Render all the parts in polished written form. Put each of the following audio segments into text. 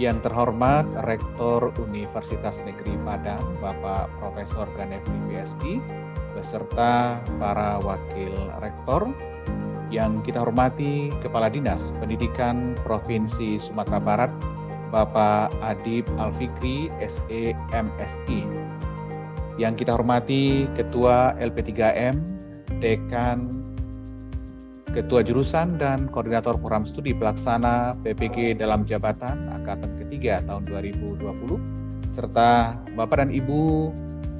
Yang terhormat Rektor Universitas Negeri Padang, Bapak Profesor Ganefli PhD, beserta para wakil rektor. Yang kita hormati Kepala Dinas Pendidikan Provinsi Sumatera Barat, Bapak Adib Alfikri, SE MSI. Yang kita hormati Ketua LP3M, Dekan, Ketua Jurusan dan Koordinator Program Studi Pelaksana PPG dalam Jabatan Angkatan Ketiga tahun 2020, serta Bapak dan Ibu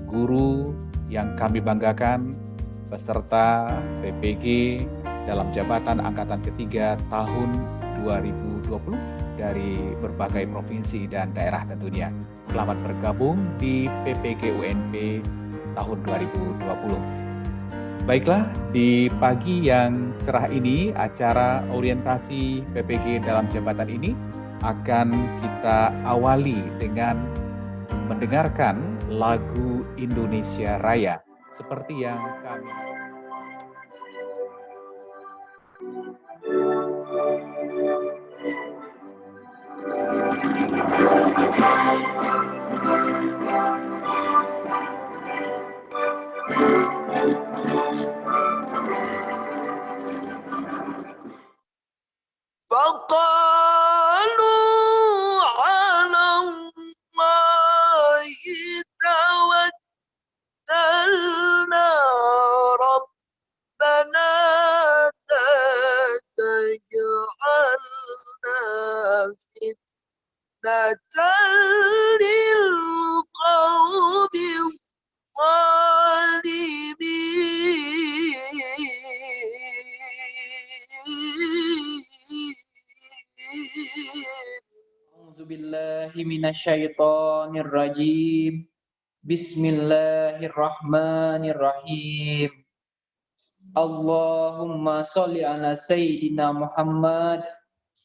guru yang kami banggakan, peserta PPG dalam Jabatan Angkatan Ketiga tahun 2020 dari berbagai provinsi dan daerah tentunya. Selamat bergabung di PPG UNP tahun 2020. Baiklah, di pagi yang cerah ini, acara orientasi PPG dalam jabatan ini akan kita awali dengan mendengarkan lagu Indonesia Raya seperti yang kami Minasyaitonirrajim. Bismillahirrahmanirrahim. Allahumma sholli ala Sayyidina Muhammad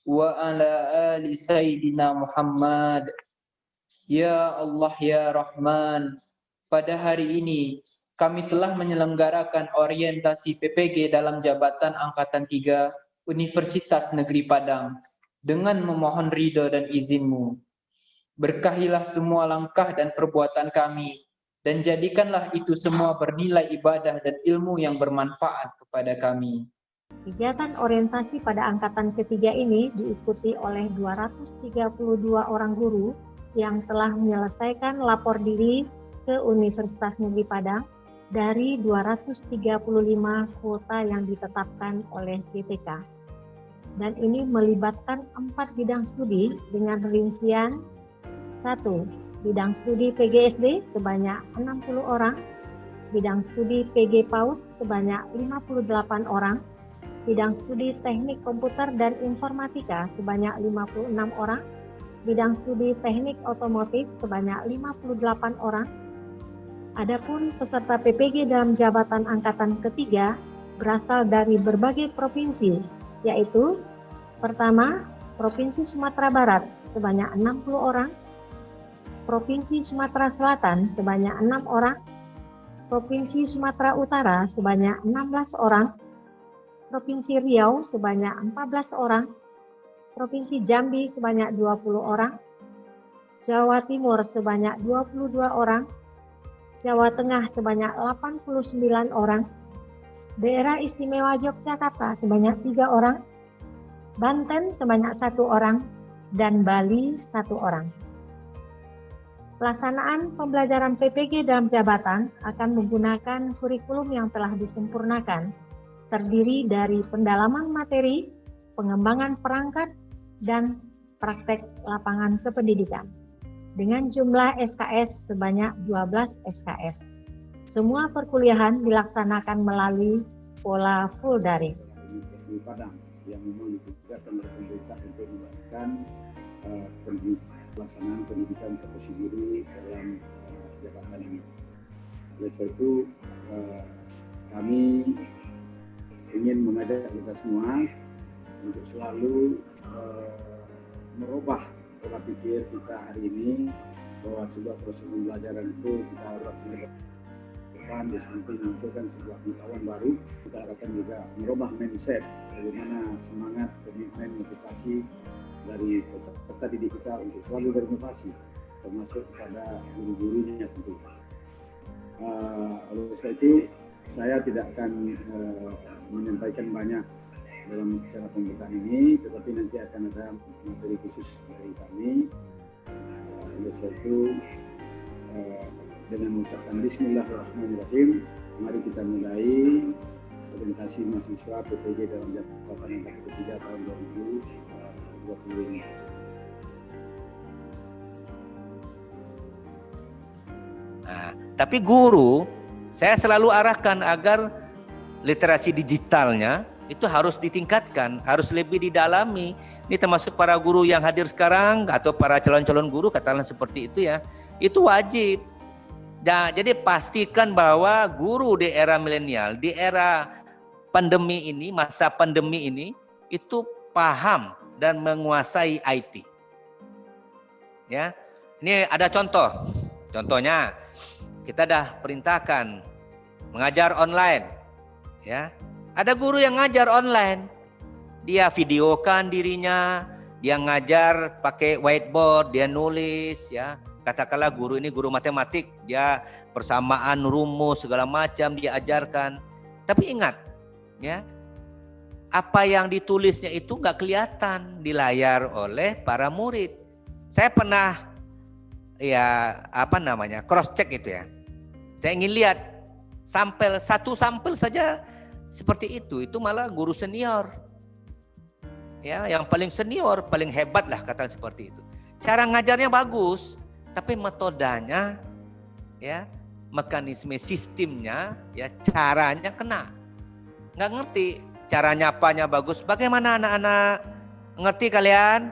wa ala ali Sayyidina Muhammad. Ya Allah ya Rahman, pada hari ini kami telah menyelenggarakan orientasi PPG dalam Jabatan Angkatan 3 Universitas Negeri Padang dengan memohon ridho dan izin-Mu. Berkahilah semua langkah dan perbuatan kami, dan jadikanlah itu semua bernilai ibadah dan ilmu yang bermanfaat kepada kami. Kegiatan orientasi pada angkatan ketiga ini diikuti oleh 232 orang guru yang telah menyelesaikan lapor diri ke Universitas Negeri Padang dari 235 kuota yang ditetapkan oleh BPK. Dan ini melibatkan 4 bidang studi dengan rincian 1. Bidang studi PGSD sebanyak 60 orang, bidang studi PG PAUD sebanyak 58 orang, bidang studi teknik komputer dan informatika sebanyak 56 orang, bidang studi teknik otomotif sebanyak 58 orang. Adapun peserta PPG dalam jabatan angkatan ketiga berasal dari berbagai provinsi, yaitu pertama, Provinsi Sumatera Barat sebanyak 60 orang, Provinsi Sumatera Selatan sebanyak 6 orang, Provinsi Sumatera Utara sebanyak 16 orang, Provinsi Riau sebanyak 14 orang, Provinsi Jambi sebanyak 20 orang, Jawa Timur sebanyak 22 orang, Jawa Tengah sebanyak 89 orang, Daerah Istimewa Yogyakarta sebanyak 3 orang, Banten sebanyak 1 orang, dan Bali 1 orang. Pelaksanaan pembelajaran PPG dalam jabatan akan menggunakan kurikulum yang telah disempurnakan, terdiri dari pendalaman materi, pengembangan perangkat, dan praktek lapangan kependidikan, dengan jumlah SKS sebanyak 12 SKS. Semua perkuliahan dilaksanakan melalui pola full daring. Padang yang memang ditugaskan oleh pemerintah untuk melakukan pelaksanaan pendidikan profesi guru dalam jabatan ini. Oleh sebab itu kami ingin mengajak kita semua untuk selalu merubah pola pikir kita hari ini, bahwa sebuah proses pembelajaran itu kita harus depan di samping menghasilkan sebuah pengetahuan baru, kita harapkan juga merubah mindset, bagaimana semangat, komitmen, motivasi dari peserta didik kita untuk selalu berinovasi, termasuk kepada guru-gurunya tentu. Oleh sebab itu saya tidak akan menyampaikan banyak dalam acara pembukaan ini, tetapi nanti akan ada materi khusus dari kami. Oleh sebab itu dengan mengucapkan Bismillahirrahmanirrahim, mari kita mulai orientasi mahasiswa PPG dalam jabatan angkatan ketiga tahun 2020 ini. Nah, tapi guru, saya selalu arahkan agar literasi digitalnya itu harus ditingkatkan, harus lebih didalami. Ini termasuk para guru yang hadir sekarang atau para calon-calon guru, katakanlah seperti itu ya, itu wajib. Nah, jadi pastikan bahwa guru di era milenial, di era pandemi ini, masa pandemi ini, itu paham dan menguasai IT. Ya, ini ada contoh. Contohnya, kita dah perintahkan mengajar online. Ya, ada guru yang ngajar online. Dia videokan dirinya, dia ngajar pakai whiteboard, dia nulis, ya. Katakanlah guru ini guru matematik, dia persamaan, rumus segala macam dia ajarkan. Tapi ingat, ya, apa yang ditulisnya itu nggak kelihatan di layar oleh para murid. Saya pernah cross check itu ya. Saya ingin lihat satu sampel saja seperti itu malah guru senior. Ya, yang paling senior, paling hebat lah kata seperti itu. Cara ngajarnya bagus, tapi metodenya, ya, mekanisme sistemnya, ya, caranya kena. Nggak ngerti, cara nyapanya bagus. Bagaimana anak-anak? Ngerti kalian?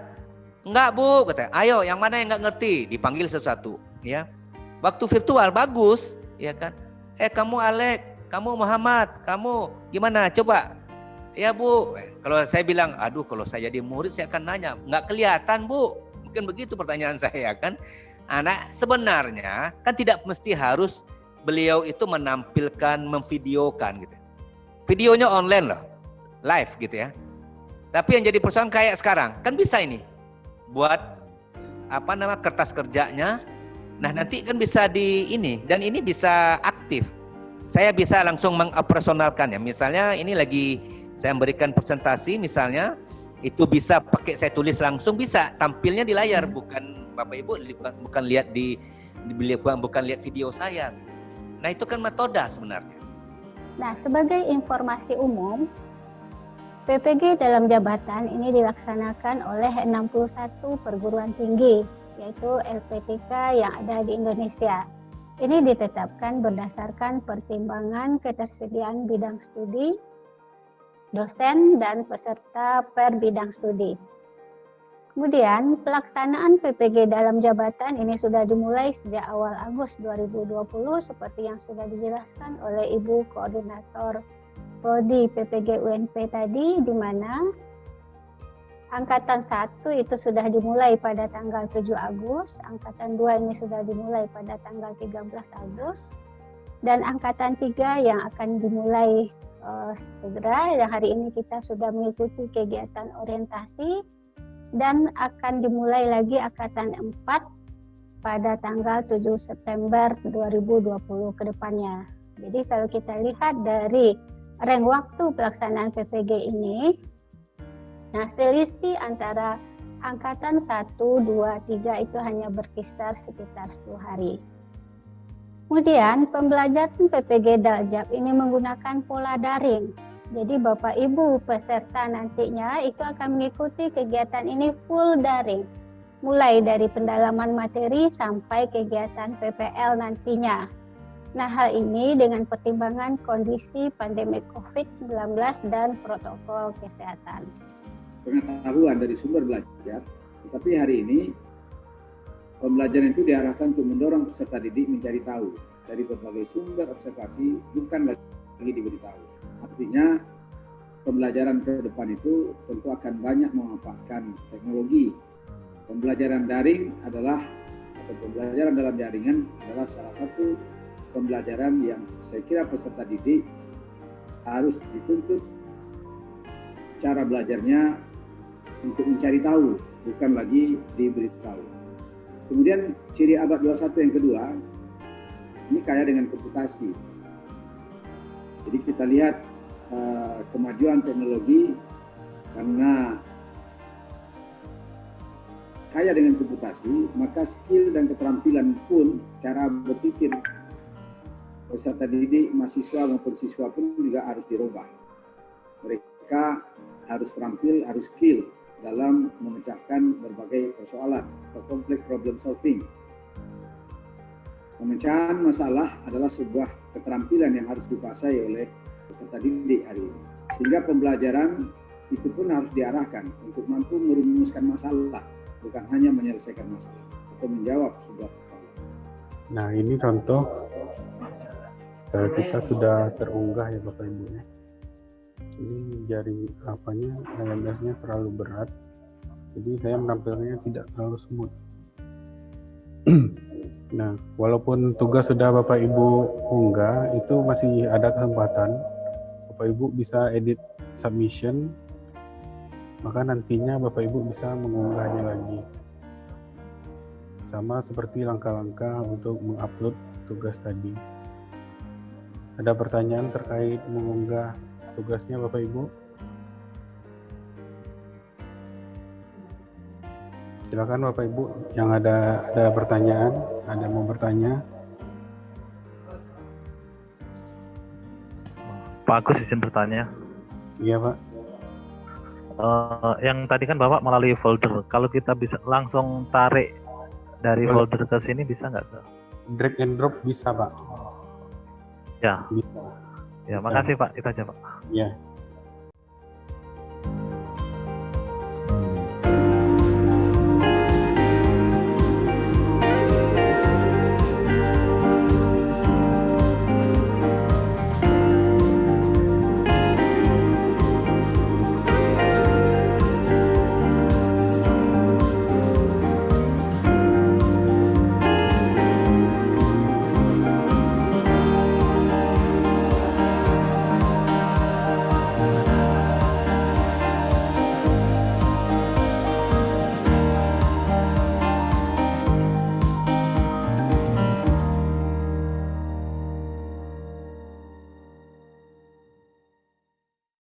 Enggak Bu, kata. Ayo, yang mana yang nggak ngerti? Dipanggil satu-satu, ya. Waktu virtual bagus, ya kan? Kamu Alek, kamu Muhammad, kamu gimana? Coba. Ya Bu, kalau saya bilang, aduh kalau saya jadi murid saya akan nanya, nggak kelihatan Bu. Mungkin begitu pertanyaan saya kan. Anak sebenarnya kan tidak mesti harus beliau itu menampilkan, memvideokan gitu. Videonya online loh, live gitu ya. Tapi yang jadi persoalan kayak sekarang, kan bisa ini. Buat kertas kerjanya. Nah, nanti kan bisa dan ini bisa aktif. Saya bisa langsung mengoperasionalkannya. Misalnya ini lagi saya memberikan presentasi misalnya, itu bisa pakai saya tulis langsung, bisa tampilnya di layar, bukan Bapak Ibu bukan lihat bukan lihat video saya. Nah, itu kan metode sebenarnya. Nah, sebagai informasi umum, PPG dalam jabatan ini dilaksanakan oleh 61 perguruan tinggi, yaitu LPTK yang ada di Indonesia. Ini ditetapkan berdasarkan pertimbangan ketersediaan bidang studi, dosen, dan peserta per bidang studi. Kemudian pelaksanaan PPG dalam jabatan ini sudah dimulai sejak awal Agustus 2020 seperti yang sudah dijelaskan oleh Ibu Koordinator Prodi PPG UNP tadi, di mana Angkatan 1 itu sudah dimulai pada tanggal 7 Agustus, Angkatan 2 ini sudah dimulai pada tanggal 13 Agustus, dan Angkatan 3 yang akan dimulai segera. Dan hari ini kita sudah mengikuti kegiatan orientasi dan akan dimulai lagi Angkatan 4 pada tanggal 7 September 2020 ke depannya. Jadi kalau kita lihat dari rentang waktu pelaksanaan PPG ini, nah, selisih antara Angkatan 1, 2, 3 itu hanya berkisar sekitar 10 hari. Kemudian pembelajaran PPG Daljab ini menggunakan pola daring. Jadi Bapak Ibu peserta nantinya itu akan mengikuti kegiatan ini full daring. Mulai dari pendalaman materi sampai kegiatan PPL nantinya. Nah, hal ini dengan pertimbangan kondisi pandemi COVID-19 dan protokol kesehatan. Pengetahuan dari sumber belajar, tetapi hari ini pembelajaran itu diarahkan untuk mendorong peserta didik mencari tahu dari berbagai sumber observasi, bukan lagi diberitahu. Artinya pembelajaran ke depan itu tentu akan banyak memanfaatkan teknologi. Pembelajaran daring atau pembelajaran dalam jaringan adalah salah satu pembelajaran yang saya kira peserta didik harus dituntut cara belajarnya untuk mencari tahu bukan lagi diberitahu. Kemudian ciri abad 21 yang kedua, ini kaya dengan komputasi. Jadi kita lihat kemajuan teknologi karena kaya dengan komputasi, maka skill dan keterampilan pun cara berpikir peserta didik, mahasiswa maupun siswa pun juga harus dirubah. Mereka harus terampil, harus skill dalam memecahkan berbagai persoalan atau complex problem solving. Pemecahan masalah adalah sebuah keterampilan yang harus dikuasai oleh peserta didik hari ini. Sehingga pembelajaran itu pun harus diarahkan untuk mampu merumuskan masalah, bukan hanya menyelesaikan masalah atau menjawab sebuah persoalan. Nah, ini contoh kita sudah terunggah ya Bapak Ibu ya. Ini jari LMS-nya terlalu berat, jadi saya menampilkannya tidak terlalu smooth. Nah, walaupun tugas sudah Bapak Ibu unggah, itu masih ada kesempatan Bapak Ibu bisa edit submission, maka nantinya Bapak Ibu bisa mengunggahnya lagi. Sama seperti langkah-langkah untuk mengupload tugas tadi. Ada pertanyaan terkait mengunggah tugasnya Bapak Ibu? Silakan Bapak Ibu yang ada pertanyaan, ada yang mau bertanya. Pak Agus izin bertanya. Iya Pak. Yang tadi kan Bapak melalui folder. Kalau kita bisa langsung tarik dari folder ke sini bisa nggak? Drag and drop bisa Pak. Ya. Bisa. Ya, Bisa. makasih Pak. Itu aja Pak. Ya.